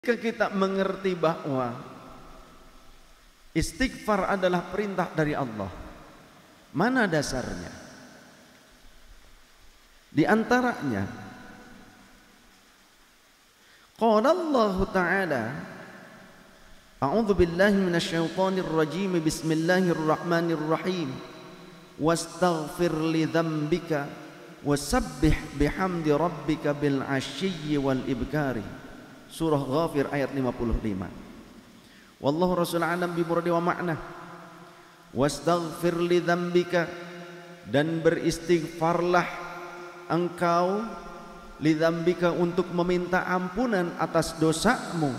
Jika kita mengerti bahwa istighfar adalah perintah dari Allah, mana dasarnya? Di antaranya qala Allah Ta'ala, a'udzu billahi minasyaitonir rajim, bismillahirrahmanirrahim, wastaghfir li dzambika wasabbih bihamdi rabbika bil 'ashyi wal ibkari. Surah Ghafir ayat 55. Wallahu rasul alam bi muradi wa ma'na. Wastaghfir li dzambika, dan beristighfarlah engkau li dzambika, untuk meminta ampunan atas dosamu.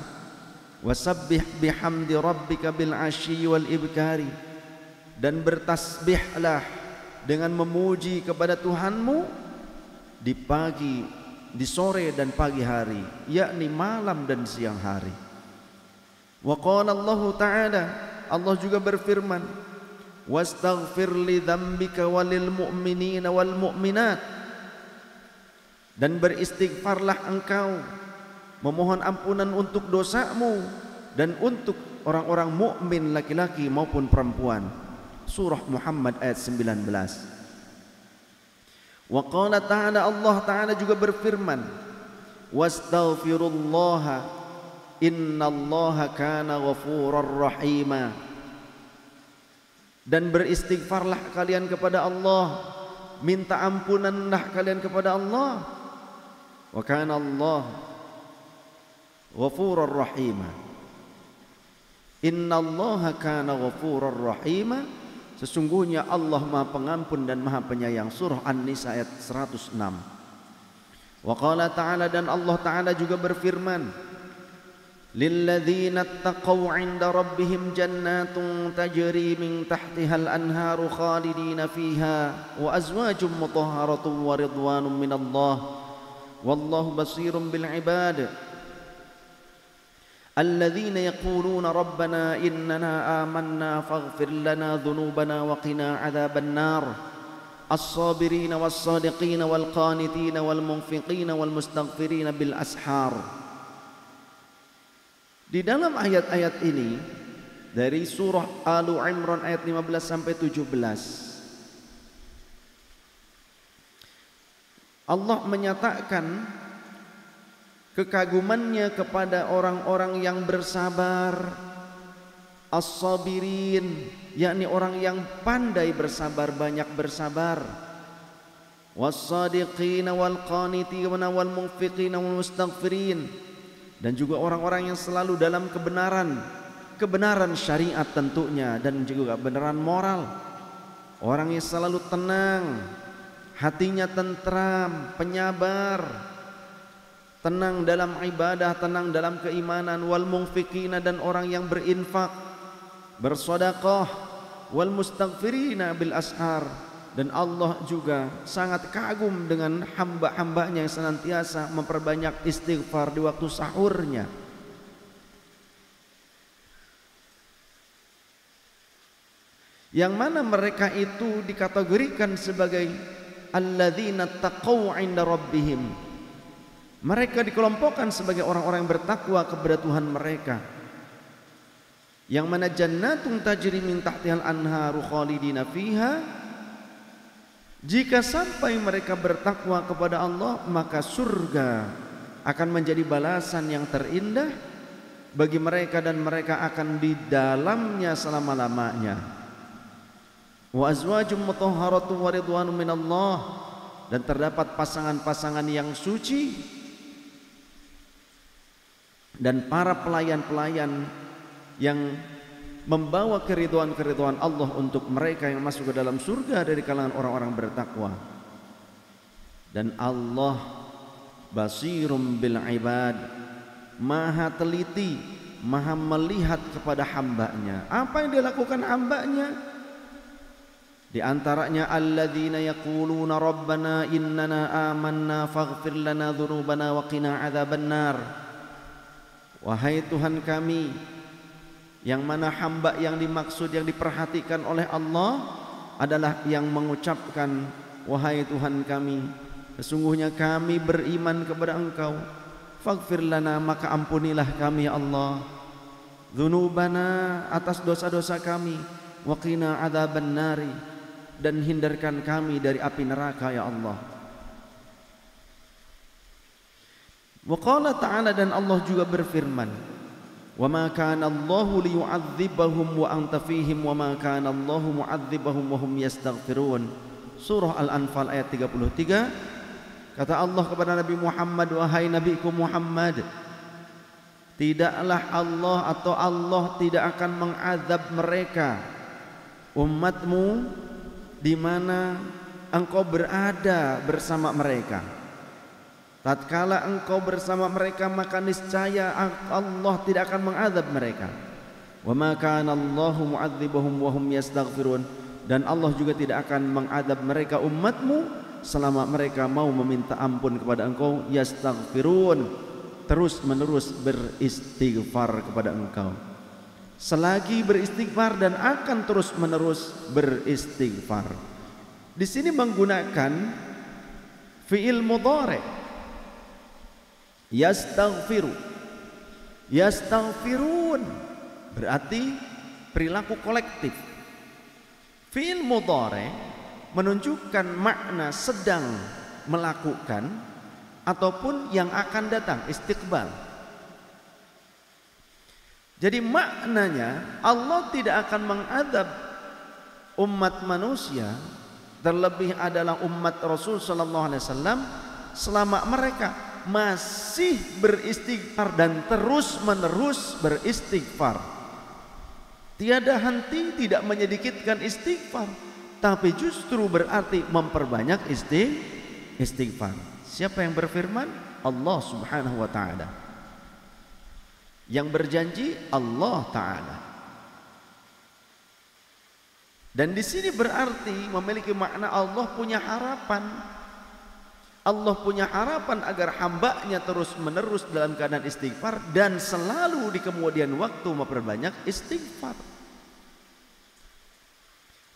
Wasabbih bihamdi rabbika bil 'ashyi wal ibkari, dan bertasbihlah dengan memuji kepada Tuhanmu di pagi, di sore dan pagi hari, yakni malam dan siang hari. Wa qala Allah Ta'ala, Allah juga berfirman, wastaghfir li dzambika walil mu'minina wal mu'minat, dan beristighfarlah engkau, memohon ampunan untuk dosamu dan untuk orang-orang mukmin laki-laki maupun perempuan. Surah Muhammad ayat 19. Wa qala ta'ala, Allah Ta'ala juga berfirman, wastaghfirullaha innallaha kana ghafurar rahima, dan beristighfarlah kalian kepada Allah, minta ampunanlah kalian kepada Allah. Wa kana Allah ghafurar rahima, innallaha kana ghafurar rahima, sesungguhnya Allah Maha Pengampun dan Maha Penyayang. Surah An-Nisa ayat 106. Wa qala ta'ala, dan Allah Ta'ala juga berfirman, lilladzina taqaw 'inda rabbihim jannatun tajri min tahtihal anharu khalidina fiha wa azwajum mutahharatun wa ridwanun minallah wallahu basirun bil ibad. الذين يقولون ربنا إننا آمنا فاغفر لنا ذنوبنا وقنا عذاب النار الصابرين والصادقين والقانتين والمنفقين والمستغفرين بالأسحار. Di dalam ayat-ayat ini dari surah Alu Imran ayat 15 sampai 17, Allah menyatakan kekagumannya kepada orang-orang yang bersabar, as-sabirin, yakni orang yang pandai bersabar, banyak bersabar, was-sadiqina wal qanitina wal munfiqina wal mustaghfirin, dan juga orang-orang yang selalu dalam kebenaran syariat tentunya, dan juga kebenaran moral, orang yang selalu tenang, hatinya tentram, penyabar, tenang dalam ibadah, tenang dalam keimanan, wal munfiqina, dan orang yang berinfak, bersedekah, wal mustaghfirina bil ashar, dan Allah juga sangat kagum dengan hamba-hambanya yang senantiasa memperbanyak istighfar di waktu sahurnya. Yang mana mereka itu dikategorikan sebagai alladzina taqaw 'inda rabbihim, mereka dikelompokkan sebagai orang-orang yang bertakwa kepada Tuhan mereka, yang mana jannatun tajri min tahtihal anharu khalidina fiha, jika sampai mereka bertakwa kepada Allah, maka surga akan menjadi balasan yang terindah bagi mereka, dan mereka akan di dalamnya selama-lamanya. Wa azwajum mutahharatun wa ridwanun minallah, dan terdapat pasangan-pasangan yang suci dan para pelayan-pelayan yang membawa keriduan-keriduan Allah untuk mereka yang masuk ke dalam surga dari kalangan orang-orang bertakwa. Dan Allah basirum bil ibad, maha teliti, maha melihat kepada hambanya. Apa yang dilakukan hambanya? Di antaranya alladzina yaquluna rabbana innana amanna faghfir lana dzunubana wa qina adzabannar. Wahai Tuhan kami, yang mana hamba yang dimaksud, yang diperhatikan oleh Allah adalah yang mengucapkan, wahai Tuhan kami, sesungguhnya kami beriman kepada Engkau, faghfir lana, maka ampunilah kami ya Allah, dzunubana, atas dosa-dosa kami, wa qina adzaban nari, dan hindarkan kami dari api neraka ya Allah. Wa qala ta'ala, dan Allah juga berfirman, wa ma kana Allahu liyu'adzibahum wa anta fihim wa ma kana Allahu mu'adzibahum wa hum yastaghfirun. Surah Al-Anfal ayat 33. Kata Allah kepada Nabi Muhammad, wahai Nabiku Muhammad, tidaklah Allah atau Allah tidak akan mengazab mereka, umatmu, di mana engkau berada bersama mereka. Tatkala engkau bersama mereka, maka niscaya Allah tidak akan mengazab mereka. Wa ma kana Allahu mu'adzibahum wa hum yastaghfirun, dan Allah juga tidak akan mengazab mereka umatmu selama mereka mau meminta ampun kepada engkau, yastaghfirun, terus menerus beristighfar kepada engkau. Selagi beristighfar dan akan terus menerus beristighfar. Di sini menggunakan fiil mudhari, yastaghfiru, yastaghfirun, berarti perilaku kolektif. Fiil mudhari menunjukkan makna sedang melakukan ataupun yang akan datang, istiqbal. Jadi maknanya Allah tidak akan mengadab umat manusia, terlebih adalah umat Rasul sallallahu alaihi wasallam, selama mereka masih beristighfar dan terus menerus beristighfar. Tiada henti, tidak menyedikitkan istighfar, tapi justru berarti memperbanyak istighfar. Siapa yang berfirman? Allah Subhanahu wa taala. Yang berjanji Allah taala. Dan di sini berarti memiliki makna Allah punya harapan. Allah punya harapan agar hambanya terus menerus dalam keadaan istighfar dan selalu di kemudian waktu memperbanyak istighfar.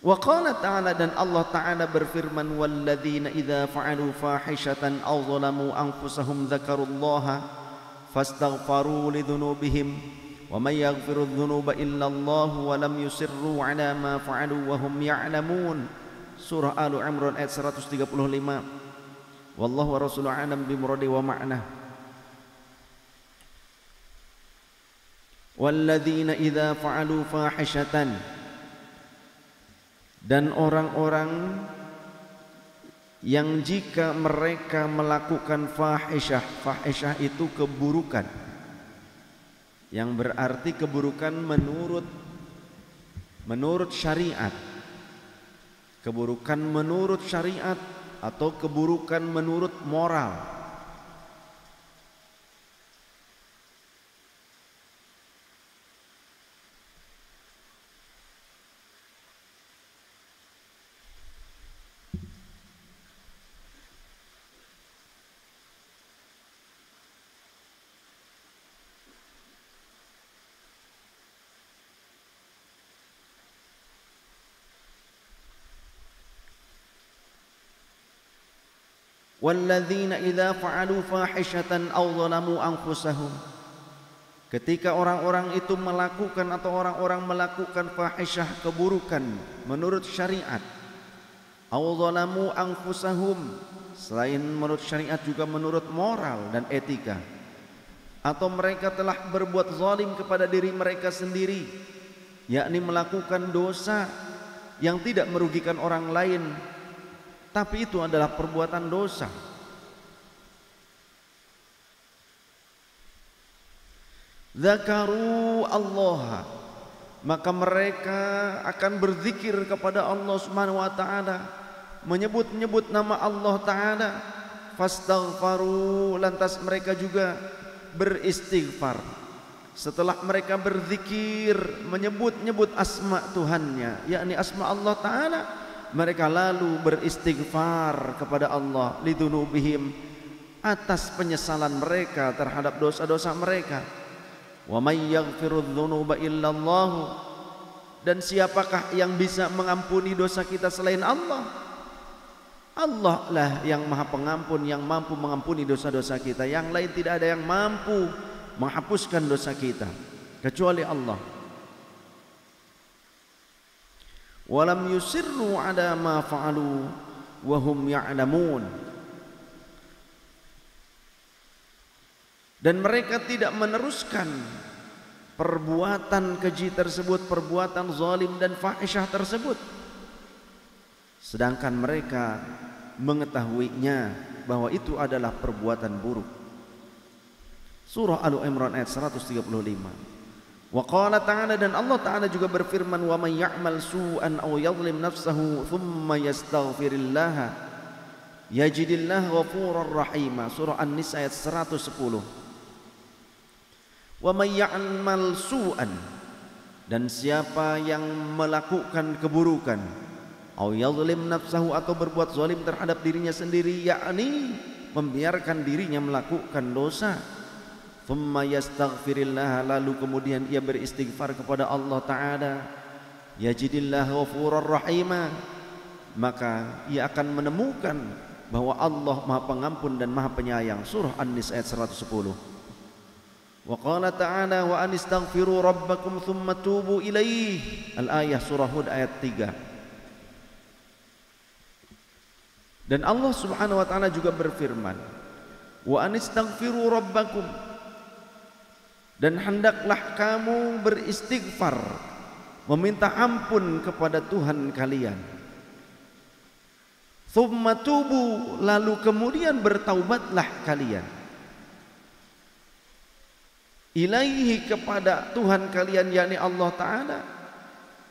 Wa qala ta'ala, dan Allah ta'ala berfirman, walladzina idza fa'alu fahishatan aw zalamu anfusahum dzakarullaha fastaghfaru lidzunubihim wa may yaghfiru dzunuba illa Allah wa lam yusirru ala ma fa'alu wa hum ya'lamun. Surah Al-Imran ayat 135. Wallahu wa rasuluhu a'lam bi muradi wa ma'nah. Walladzina idza fa'alu fahishatan, dan orang-orang yang jika mereka melakukan fahisyah, fahisyah itu keburukan, yang berarti keburukan menurut syariat, keburukan menurut syariat atau keburukan menurut moral. Walladzina idza fa'alu fahishatan aw zalamu anfusahum, ketika orang-orang itu melakukan atau orang-orang melakukan fahisyah, keburukan menurut syariat, aw zalamu anfusahum, selain menurut syariat juga menurut moral dan etika, atau mereka telah berbuat zalim kepada diri mereka sendiri, yakni melakukan dosa yang tidak merugikan orang lain, tapi itu adalah perbuatan dosa. Zakaru Allah, maka mereka akan berzikir kepada Allah Subhanahu wa taala, menyebut-nyebut nama Allah taala. Fastaghfaru, lantas mereka juga beristighfar. Setelah mereka berzikir, menyebut-nyebut asma Tuhannya, yakni asma Allah taala, mereka lalu beristighfar kepada Allah lidzunubihim, atas penyesalan mereka terhadap dosa-dosa mereka. Wa may yaghfiru dzunuba illallah, dan siapakah yang bisa mengampuni dosa kita selain Allah? Allah lah yang Maha Pengampun, yang mampu mengampuni dosa-dosa kita. Yang lain tidak ada yang mampu menghapuskan dosa kita kecuali Allah. Walam yusirru ala ma fa'alu wa hum ya'lamun. Dan mereka tidak meneruskan perbuatan keji tersebut, perbuatan zalim dan fahisyah tersebut, sedangkan mereka mengetahuinya bahwa itu adalah perbuatan buruk. Surah Al-Imran ayat 135. Wa qala ta'ala, dan Allah Ta'ala juga berfirman, wa may ya'mal su'an aw yadhlim nafsahu thumma yastaghfirillaha yajidillaha ghafurar rahima. Surah An-Nisa ayat 110. Wa may ya'mal su'an, dan siapa yang melakukan keburukan, au yadhlim nafsahu, atau berbuat zalim terhadap dirinya sendiri, yakni membiarkan dirinya melakukan dosa, thumma yastaghfirillah, lalu kemudian ia beristighfar kepada Allah Ta'ala, yajidillah ghafurur rahima, maka ia akan menemukan bahwa Allah Maha Pengampun dan Maha Penyayang. Surah An-Nisa ayat 110. Wa qala ta'ala, wa anistaghfiru rabbakum thumma tubu ilaih. Al-ayah, surah Hud ayat 3. Dan Allah Subhanahu wa taala juga berfirman, wa anistaghfiru rabbakum, dan hendaklah kamu beristighfar, meminta ampun kepada Tuhan kalian. Tsumma tubu, lalu kemudian bertaubatlah kalian. Ilaihi, kepada Tuhan kalian, yakni Allah Ta'ala.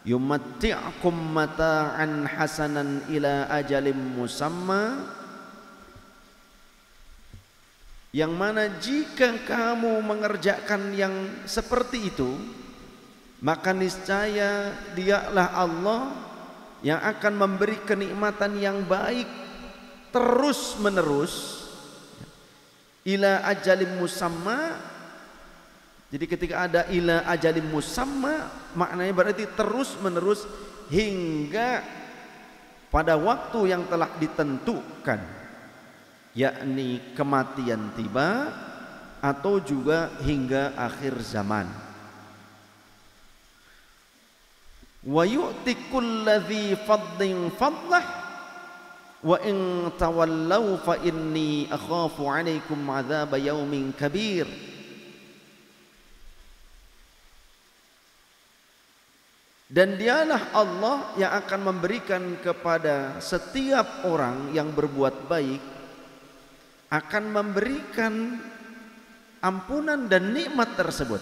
Yumatti'akum mata'an hasanan ila ajalim musamma, yang mana jika kamu mengerjakan yang seperti itu, maka niscaya Dialah Allah yang akan memberi kenikmatan yang baik terus menerus, ila ajalim musamma. Jadi ketika ada ila ajalim musamma, maknanya berarti terus menerus hingga pada waktu yang telah ditentukan, yakni kematian tiba, atau juga hingga akhir zaman. Wa yu'ti kulladzi fadlin fadlah wa in tawallaw fa inni akhafu 'alaikum 'adzaba yaumin kabir. Dan Dialah Allah yang akan memberikan kepada setiap orang yang berbuat baik, akan memberikan ampunan dan nikmat tersebut.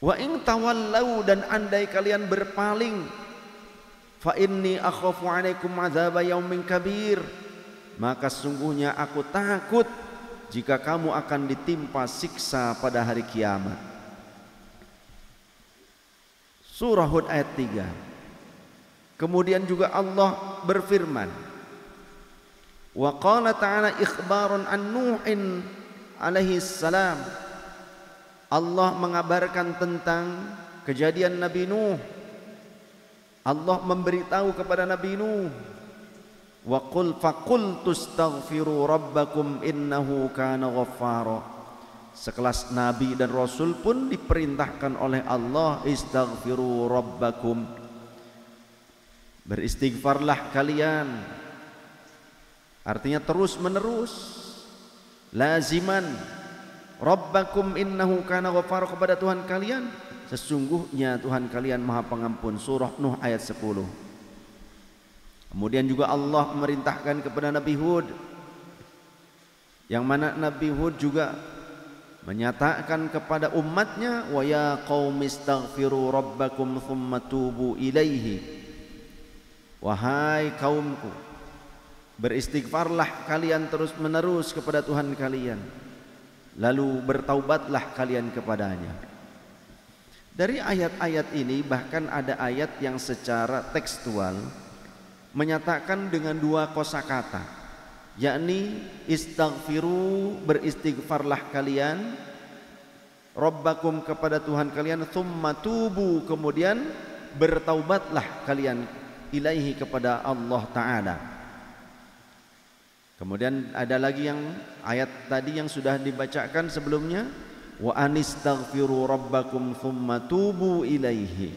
Wa in tawallau, dan andai kalian berpaling, fa inni akhafu 'alaikum 'adzaba yaumin kabir, maka sungguhnya aku takut jika kamu akan ditimpa siksa pada hari kiamat. Surah Hud ayat 3. Kemudian juga Allah berfirman, wa qala ta'ala ikhbaran an Nuhin alaihi salam. Allah mengabarkan tentang kejadian Nabi Nuh. Allah memberitahu kepada Nabi Nuh, wa qul faqultu astaghfiru rabbakum innahu kana ghaffara. Sekelas nabi dan rasul pun diperintahkan oleh Allah, istaghfiru rabbakum, beristighfarlah kalian. Artinya terus menerus, laziman. Rabbakum innahu kana ghaffara, kepada Tuhan kalian, sesungguhnya Tuhan kalian Maha Pengampun. Surah Nuh ayat 10. Kemudian juga Allah memerintahkan kepada Nabi Hud, yang mana Nabi Hud juga menyatakan kepada umatnya, wa ya qaumi astaghfiru rabbakum thumma tubu ilaihi. Wahai kaumku, beristighfarlah kalian terus menerus kepada Tuhan kalian, lalu bertaubatlah kalian kepadanya. Dari ayat-ayat ini bahkan ada ayat yang secara tekstual menyatakan dengan dua kosakata, yakni istaghfiru, beristighfarlah kalian, rabbakum, kepada Tuhan kalian, thumma tubu, kemudian bertaubatlah kalian ilaihi kepada Allah Ta'ala. Kemudian ada lagi yang ayat tadi yang sudah dibacakan sebelumnya, wa anistaghfiru rabbakum thumma tubu ilaihi,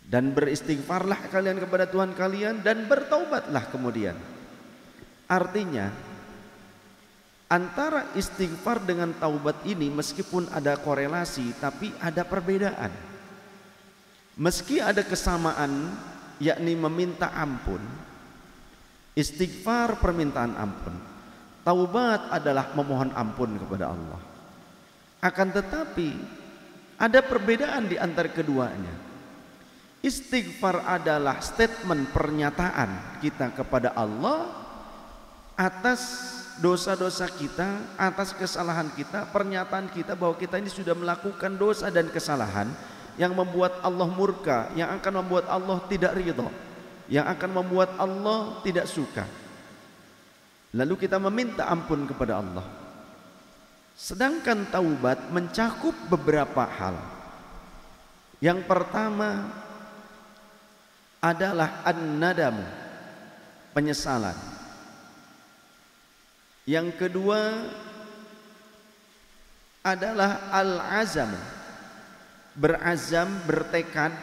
dan beristighfarlah kalian kepada Tuhan kalian dan bertaubatlah kemudian. Artinya antara istighfar dengan taubat ini meskipun ada korelasi tapi ada perbedaan. Meski ada kesamaan yakni meminta ampun, istighfar permintaan ampun, taubat adalah memohon ampun kepada Allah. Akan tetapi ada perbedaan di antara keduanya. Istighfar adalah statement pernyataan kita kepada Allah atas dosa-dosa kita, atas kesalahan kita, pernyataan kita bahwa kita ini sudah melakukan dosa dan kesalahan yang membuat Allah murka, yang akan membuat Allah tidak ridha, yang akan membuat Allah tidak suka. Lalu kita meminta ampun kepada Allah. Sedangkan taubat mencakup beberapa hal. Yang pertama adalah an-nadamu, penyesalan. Yang kedua adalah al-azam, berazam, bertekad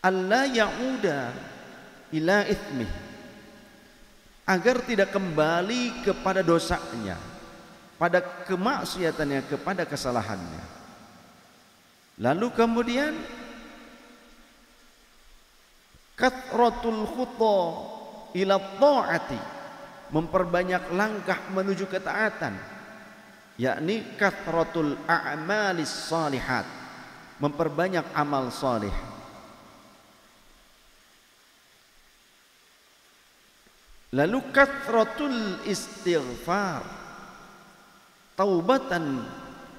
alla ya'uda ila ithmih, agar tidak kembali kepada dosanya, pada kemaksiatannya, kepada kesalahannya. Lalu kemudian kathratul khutha ila ta'ati, memperbanyak langkah menuju ketaatan, yakni kathratul a'malis salihat, memperbanyak amal salih. Lalu kathratul istighfar taubatan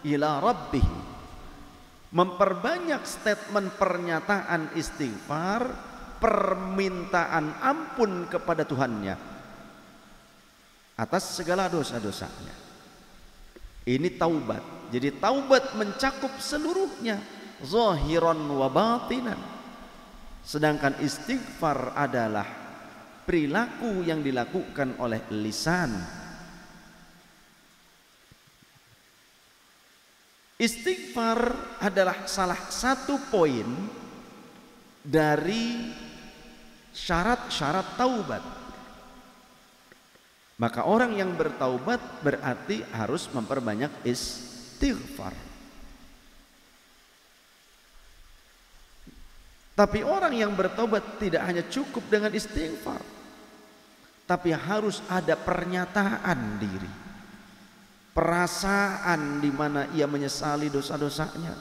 ila rabbih, memperbanyak statement pernyataan istighfar, permintaan ampun kepada Tuhannya atas segala dosa-dosanya. Ini taubat. Jadi taubat mencakup seluruhnya, zahiran wa batinan. Sedangkan istighfar adalah perilaku yang dilakukan oleh lisan. Istighfar adalah salah satu poin dari syarat-syarat taubat. Maka orang yang bertaubat berarti harus memperbanyak istighfar. Tapi orang yang bertaubat tidak hanya cukup dengan istighfar, tapi harus ada pernyataan diri, perasaan di mana ia menyesali dosa-dosanya.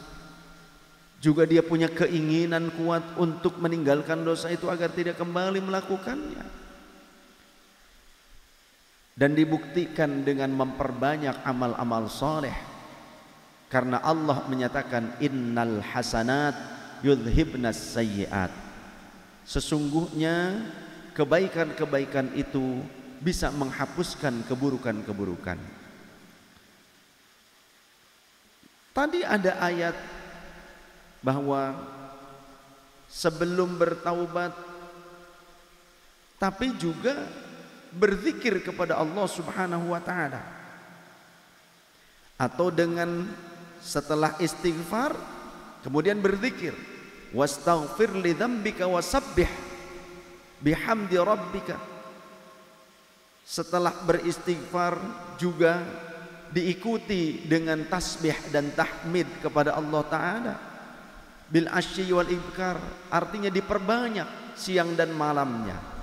Juga dia punya keinginan kuat untuk meninggalkan dosa itu agar tidak kembali melakukannya. Dan dibuktikan dengan memperbanyak amal-amal soleh. Karena Allah menyatakan innal hasanat yudhibnas sayyiat. Sesungguhnya kebaikan-kebaikan itu bisa menghapuskan keburukan-keburukan. Tadi ada ayat bahwa sebelum bertaubat tapi juga berzikir kepada Allah Subhanahu wa taala, atau dengan setelah istighfar kemudian berzikir, wastaghfir li dzambika wasabbih bihamdi rabbika. Setelah beristighfar juga diikuti dengan tasbih dan tahmid kepada Allah taala bil asyi wal ibkar, artinya diperbanyak siang dan malamnya.